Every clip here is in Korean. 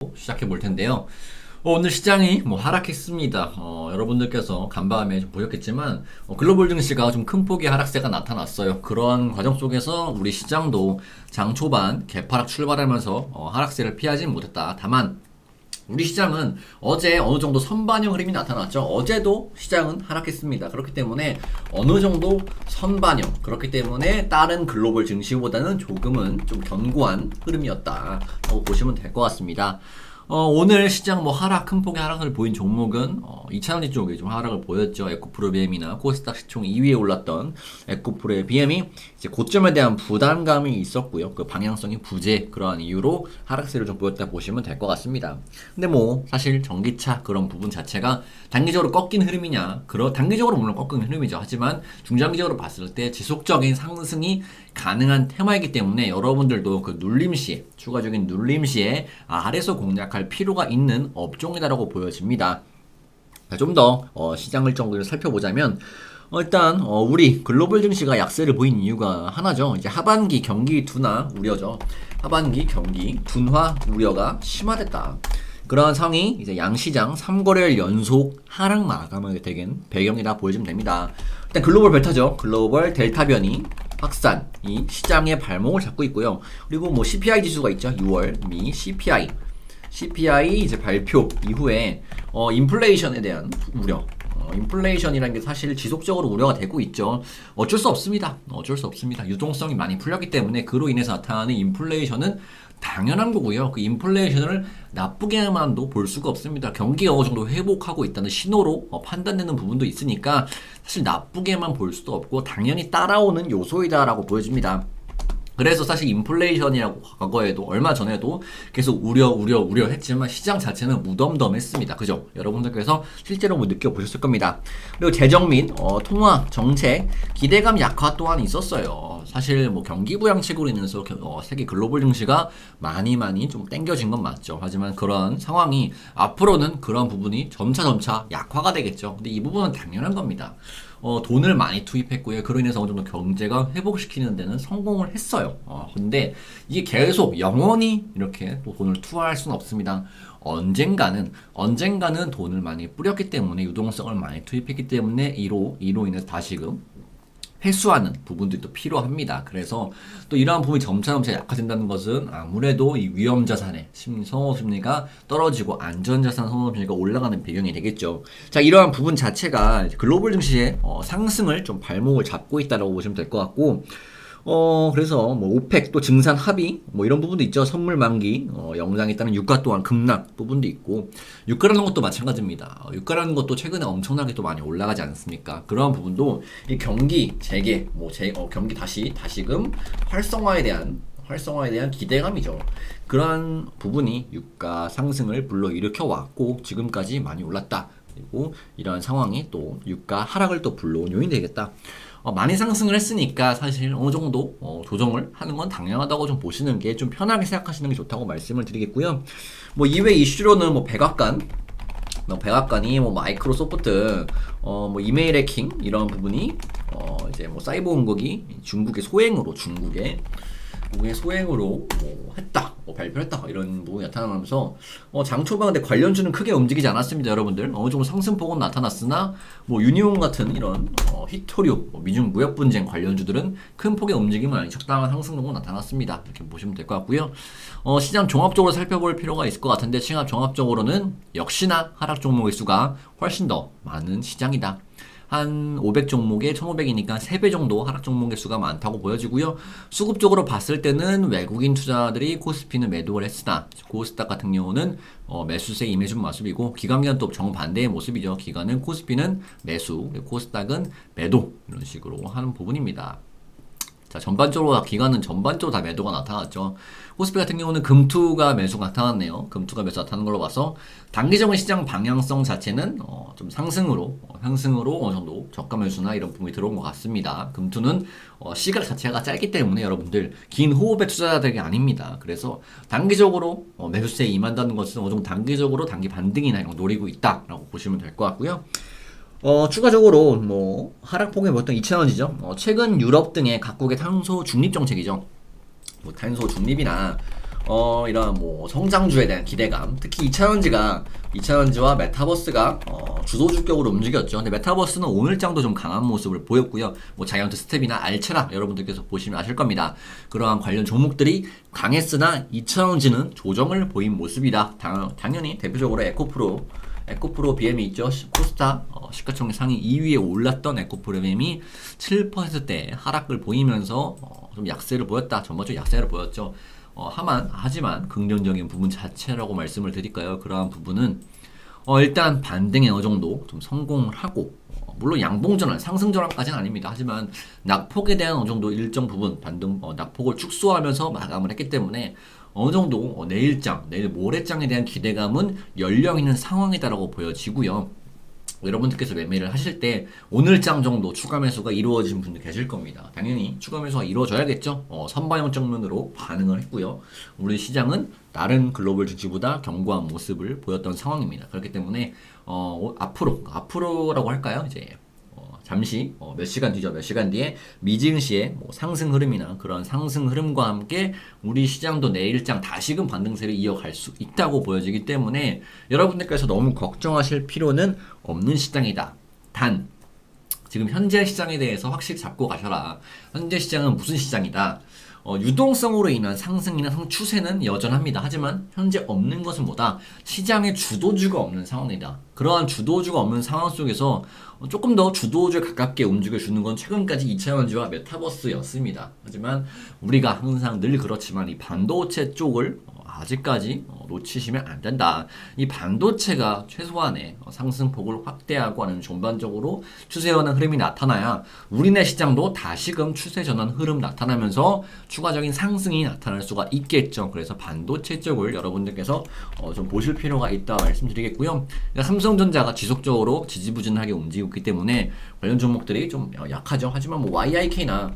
또 시작해 볼 텐데요. 오늘 시장이 하락했습니다. 여러분들께서 간밤에 좀 보셨겠지만 글로벌 증시가 좀 큰 폭의 하락세가 나타났어요. 그런 과정 속에서 우리 시장도 장 초반 개파락 출발하면서 하락세를 피하진 못했다. 다만 우리 시장은 어제 어느 정도 선반영 흐름이 나타났죠. 어제도 시장은 하락했습니다. 그렇기 때문에 어느 정도 선반영, 그렇기 때문에 다른 글로벌 증시보다는 조금은 좀 견고한 흐름이었다라고 보시면 될 것 같습니다. 오늘 시장 하락, 큰 폭의 하락을 보인 종목은 2차전지 쪽에 좀 하락을 보였죠. 에코프로 BM이나 코스닥 시총 2위에 올랐던 에코프로의 BM이 이제 고점에 대한 부담감이 있었고요. 그 방향성이 부재, 그러한 이유로 하락세를 좀 보였다 보시면 될 것 같습니다. 근데 사실 전기차 그런 부분 자체가 단기적으로 꺾인 흐름이냐? 단기적으로 물론 꺾인 흐름이죠. 하지만 중장기적으로 봤을 때 지속적인 상승이 가능한 테마이기 때문에 여러분들도 그 눌림시에, 추가적인 눌림시에 아래서 공략할 필요가 있는 업종이다라고 보여집니다. 좀 더 시장을 좀 살펴보자면 일단 우리 글로벌 증시가 약세를 보인 이유가 하나죠. 이제 하반기 경기 둔화 우려죠. 하반기 경기 둔화 우려가 심화됐다. 그러한 상황이 이제 양시장 3거래일 연속 하락 마감하게 된 배경이라 보여지면 됩니다. 일단 글로벌 벨타죠. 글로벌 델타 변이 확산이 시장의 발목을 잡고 있고요. 그리고 CPI 지수가 있죠. 6월 미 CPI 이제 발표 이후에 인플레이션에 대한 우려. 인플레이션이라는 게 사실 지속적으로 우려가 되고 있죠. 어쩔 수 없습니다. 유동성이 많이 풀렸기 때문에 그로 인해서 나타나는 인플레이션은 당연한 거고요. 그 인플레이션을 나쁘게만도 볼 수가 없습니다. 경기가 어느 정도 회복하고 있다는 신호로 판단되는 부분도 있으니까 사실 나쁘게만 볼 수도 없고 당연히 따라오는 요소이다라고 보여집니다. 그래서 사실 인플레이션이라고 과거에도 얼마 전에도 계속 우려 했지만 시장 자체는 무덤덤했습니다. 그죠? 여러분들께서 실제로 느껴보셨을 겁니다. 그리고 재정 및 통화 정책 기대감 약화 또한 있었어요. 사실 경기 부양책으로 인해서 세계 글로벌 증시가 많이 좀 땡겨진 건 맞죠. 하지만 그런 상황이 앞으로는 그런 부분이 점차 약화가 되겠죠. 근데 이 부분은 당연한 겁니다. 돈을 많이 투입했고요. 그로 인해서 어느 정도 경제가 회복시키는 데는 성공을 했어요. 근데 이게 계속 영원히 이렇게 또 돈을 투하할 수는 없습니다. 언젠가는 돈을 많이 뿌렸기 때문에 유동성을 많이 투입했기 때문에 이로 인해서 다시금 회수하는 부분들이 또 필요합니다. 그래서 또 이러한 부분이 점차 약화된다는 것은 아무래도 이 위험 자산의 선호 심리가 떨어지고 안전 자산 선호 심리가 올라가는 배경이 되겠죠. 자, 이러한 부분 자체가 글로벌 증시의 상승을 좀 발목을 잡고 있다라고 보시면 될 것 같고, 그래서 오펙 또 증산 합의 이런 부분도 있죠. 선물 만기 영장에 따른 유가 또한 급락 부분도 있고, 유가라는 것도 마찬가지입니다. 유가라는 것도 최근에 엄청나게 또 많이 올라가지 않습니까? 그러한 부분도 이 경기 재개 경기 다시금 활성화에 대한 기대감이죠. 그러한 부분이 유가 상승을 불러일으켜 왔고 지금까지 많이 올랐다. 그리고 이러한 상황이 또 유가 하락을 또 불러온 요인이 되겠다. 많이 상승을 했으니까 사실 어느 정도 조정을 하는 건 당연하다고 좀 보시는 게 좀 편하게 생각하시는 게 좋다고 말씀을 드리겠고요. 이외 이슈로는 백악관이 마이크로소프트 이메일 해킹 이런 부분이 이제 사이버 공격이 중국의 소행으로 했다, 발표했다 이런 부분이 나타나면서 장 초반에 관련주는 크게 움직이지 않았습니다. 여러분들 어느 정도 상승폭은 나타났으나 유니온 같은 이런 히토류 미중 무역 분쟁 관련주들은 큰 폭의 움직임은 아닌 적당한 상승 정도 나타났습니다. 이렇게 보시면 될 것 같고요. 시장 종합적으로 살펴볼 필요가 있을 것 같은데 종합적으로는 역시나 하락 종목의 수가 훨씬 더 많은 시장이다. 한 500 종목에 1500이니까 3배 정도 하락 종목의 수가 많다고 보여지고요. 수급적으로 봤을 때는 외국인 투자들이 코스피는 매도를 했으나 코스닥 같은 경우는 매수세에 임해준 모습이고, 기관은 또 정반대의 모습이죠. 기관은 코스피는 매수, 코스닥은 매도 이런 식으로 하는 부분입니다. 자, 기관은 전반적으로 다 매도가 나타났죠. 코스피 같은 경우는 금투가 매수가 나타났네요. 금투가 매수 나타나는 걸로 봐서 단기적인 시장 방향성 자체는 좀 상승으로 어느 정도 저가 매수나 이런 부분이 들어온 것 같습니다. 금투는 시각 자체가 짧기 때문에 여러분들 긴 호흡의 투자자들이 아닙니다. 그래서 단기적으로 매수세에 임한다는 것은 어느 정도 단기적으로 단기 반등이나 이런 거 노리고 있다라고 보시면 될 것 같고요. 추가적으로 하락폭의 어떤 2차원이죠. 최근 유럽 등의 각국의 탄소 중립 정책이죠. 탄소 중립이나 이런 뭐 성장주에 대한 기대감, 특히 2차전지와 메타버스가 주도주격으로 움직였죠. 근데 메타버스는 오늘장도 좀 강한 모습을 보였고요. 뭐 자이언트 스텝이나 알체라 여러분들께서 보시면 아실 겁니다. 그러한 관련 종목들이 강했으나 2차전지는 조정을 보인 모습이다. 당연히 대표적으로 에코프로 BM이 있죠. 코스타 시가총액 상위 2위에 올랐던 에코프로 BM이 7%대 하락을 보이면서 좀 약세를 보였다. 전반적으로 약세를 보였죠. 하지만 긍정적인 부분 자체라고 말씀을 드릴까요? 그러한 부분은 일단 반등에 어느 정도 좀 성공을 하고 물론 양봉전환, 상승전환까지는 아닙니다. 하지만 낙폭에 대한 어느 정도 일정 부분 낙폭을 축소하면서 마감을 했기 때문에 어느 정도 내일 모레장에 대한 기대감은 연령 있는 상황이다라고 보여지고요. 여러분들께서 매매를 하실 때 오늘장 정도 추가 매수가 이루어진 분들 계실 겁니다. 당연히 추가 매수가 이루어져야겠죠. 선반영 정면으로 반응을 했고요. 우리 시장은 다른 글로벌 증시보다 견고한 모습을 보였던 상황입니다. 그렇기 때문에 앞으로라고 할까요? 이제 잠시 몇 시간 뒤에 미증시의 뭐 상승 흐름이나 그런 상승 흐름과 함께 우리 시장도 내일장 다시금 반등세를 이어갈 수 있다고 보여지기 때문에 여러분들께서 너무 걱정하실 필요는 없는 시장이다. 단 지금 현재 시장에 대해서 확실히 잡고 가셔라. 현재 시장은 무슨 시장이다. 유동성으로 인한 상승이나 추세는 여전합니다. 하지만 현재 없는 것은 뭐다? 시장의 주도주가 없는 상황이다. 그러한 주도주가 없는 상황 속에서 조금 더 주도주에 가깝게 움직여주는 건 최근까지 2차전지와 메타버스였습니다. 하지만 우리가 항상 늘 그렇지만 이 반도체 쪽을 아직까지 놓치시면 안 된다. 이 반도체가 최소한의 상승폭을 확대하고 하는 전반적으로 추세 전환 흐름이 나타나야 우리네 시장도 다시금 추세 전환 흐름 나타나면서 추가적인 상승이 나타날 수가 있겠죠. 그래서 반도체 쪽을 여러분들께서 좀 보실 필요가 있다 말씀드리겠고요. 그러니까 삼성전자가 지속적으로 지지부진하게 움직이고 있기 때문에 관련 종목들이 좀 약하죠. 하지만 뭐 YIK나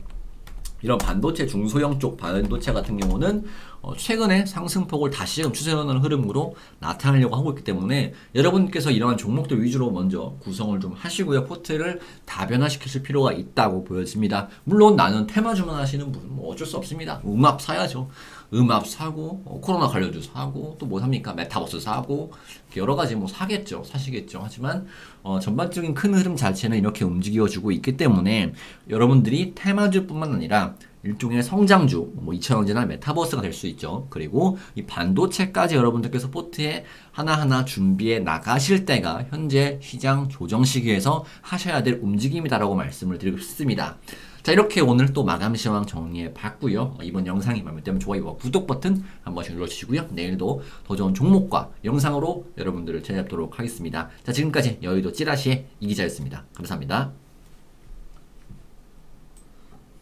이런 반도체 중소형 쪽 반도체 같은 경우는 최근에 상승폭을 다시금 추세하는 흐름으로 나타나려고 하고 있기 때문에 여러분께서 이러한 종목들 위주로 먼저 구성을 좀 하시고요. 포트를 다변화시키실 필요가 있다고 보여집니다. 물론 나는 테마주만 하시는 분 뭐 어쩔 수 없습니다. 음압 사야죠. 음압 사고 코로나 관련주 사고 또 뭐 삽니까? 메타버스 사고 여러 가지 뭐 사시겠죠. 하지만 전반적인 큰 흐름 자체는 이렇게 움직여주고 있기 때문에 여러분들이 테마주뿐만 아니라 일종의 성장주, 뭐 2차전지나 메타버스가 될 수 있죠. 그리고 이 반도체까지 여러분들께서 포트에 하나하나 준비해 나가실 때가 현재 시장 조정 시기에서 하셔야 될 움직임이다라고 말씀을 드리고 싶습니다. 자, 이렇게 오늘 또 마감 시황 정리해 봤고요. 이번 영상이 마음에 들면 좋아요와 구독 버튼 한 번씩 눌러주시고요. 내일도 더 좋은 종목과 영상으로 여러분들을 찾아뵙도록 하겠습니다. 자, 지금까지 여의도 찌라시의 이기자였습니다. 감사합니다.